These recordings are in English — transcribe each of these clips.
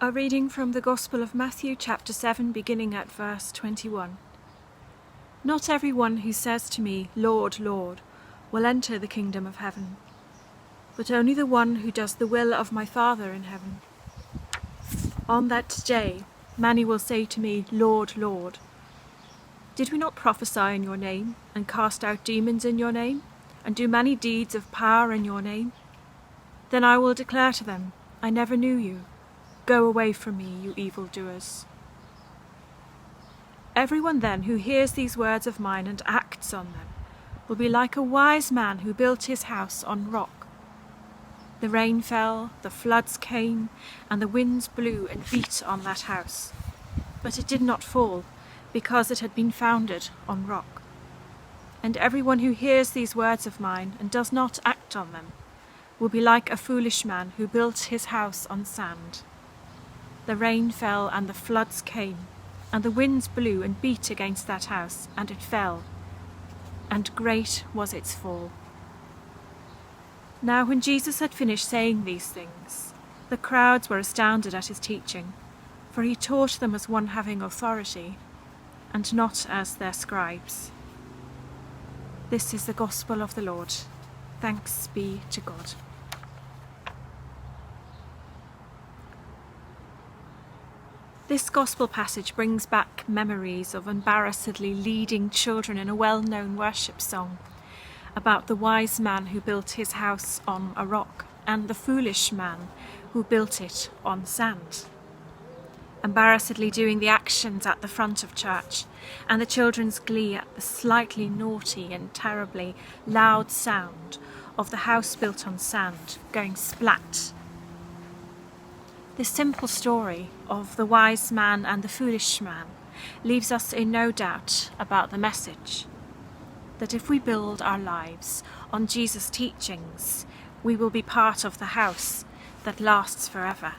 A reading from the Gospel of Matthew, chapter 7, beginning at verse 21. Not everyone who says to me, Lord, Lord, will enter the kingdom of heaven, but only the one who does the will of my Father in heaven. On that day, many will say to me, Lord, Lord, did we not prophesy in your name, and cast out demons in your name, and do many deeds of power in your name? Then I will declare to them, I never knew you. Go away from me, you evildoers. Everyone then who hears these words of mine and acts on them will be like a wise man who built his house on rock. The rain fell, the floods came, and the winds blew and beat on that house. But it did not fall, because it had been founded on rock. And everyone who hears these words of mine and does not act on them will be like a foolish man who built his house on sand. The rain fell and the floods came, and the winds blew and beat against that house, and it fell, and great was its fall. Now when Jesus had finished saying these things, the crowds were astounded at his teaching, for he taught them as one having authority, and not as their scribes. This is the gospel of the Lord. Thanks be to God. This gospel passage brings back memories of embarrassedly leading children in a well-known worship song about the wise man who built his house on a rock and the foolish man who built it on sand. Embarrassedly doing the actions at the front of church, and the children's glee at the slightly naughty and terribly loud sound of the house built on sand going splat. This simple story of the wise man and the foolish man leaves us in no doubt about the message that if we build our lives on Jesus' teachings, we will be part of the house that lasts forever.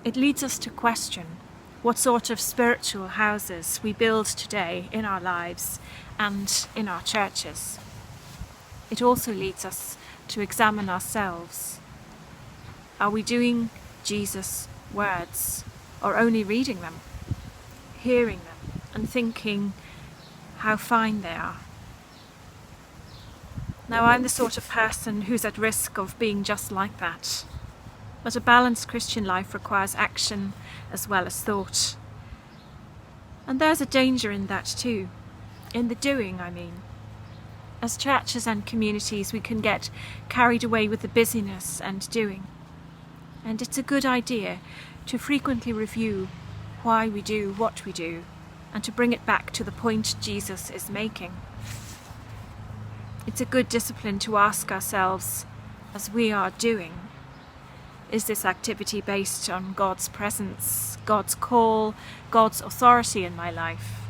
It leads us to question what sort of spiritual houses we build today in our lives and in our churches. It also leads us to examine ourselves. Are we doing Jesus' words, or only reading them, hearing them, and thinking how fine they are? Now, I'm the sort of person who's at risk of being just like that. But a balanced Christian life requires action as well as thought. And there's a danger in that too. In the doing, I mean. As churches and communities, we can get carried away with the busyness and doing. And it's a good idea to frequently review why we do what we do and to bring it back to the point Jesus is making. It's a good discipline to ask ourselves, as we are doing, is this activity based on God's presence, God's call, God's authority in my life?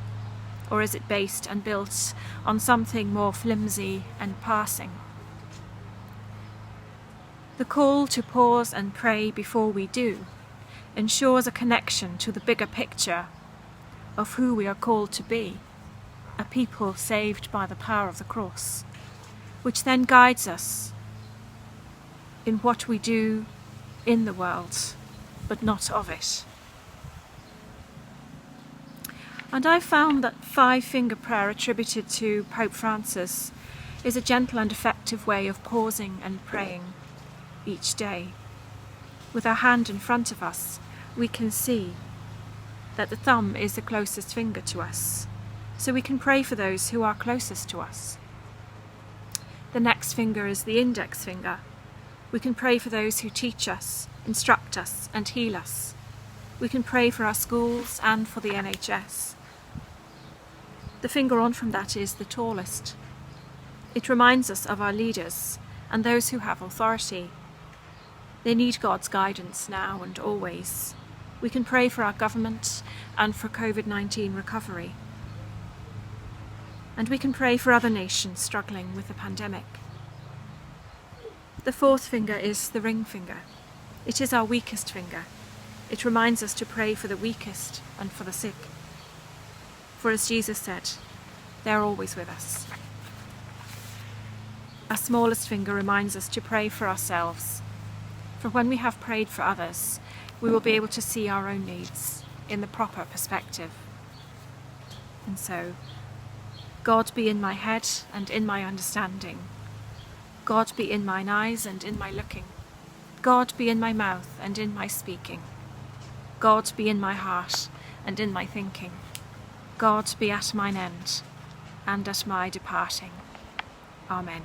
Or is it based and built on something more flimsy and passing? The call to pause and pray before we do ensures a connection to the bigger picture of who we are called to be, a people saved by the power of the cross, which then guides us in what we do in the world, but not of it. And I found that 5-finger prayer attributed to Pope Francis is a gentle and effective way of pausing and praying each day. With our hand in front of us, we can see that the thumb is the closest finger to us, so we can pray for those who are closest to us. The next finger is the index finger. We can pray for those who teach us, instruct us, and heal us. We can pray for our schools and for the NHS. The finger on from that is the tallest. It reminds us of our leaders and those who have authority. They need God's guidance now and always. We can pray for our government and for COVID-19 recovery. And we can pray for other nations struggling with the pandemic. The 4th finger is the ring finger. It is our weakest finger. It reminds us to pray for the weakest and for the sick. For as Jesus said, they're always with us. Our smallest finger reminds us to pray for ourselves, For when we have prayed for others, we will be able to see our own needs in the proper perspective. And so, God be in my head and in my understanding. God be in mine eyes and in my looking. God be in my mouth and in my speaking. God be in my heart and in my thinking. God be at mine end and at my departing. Amen.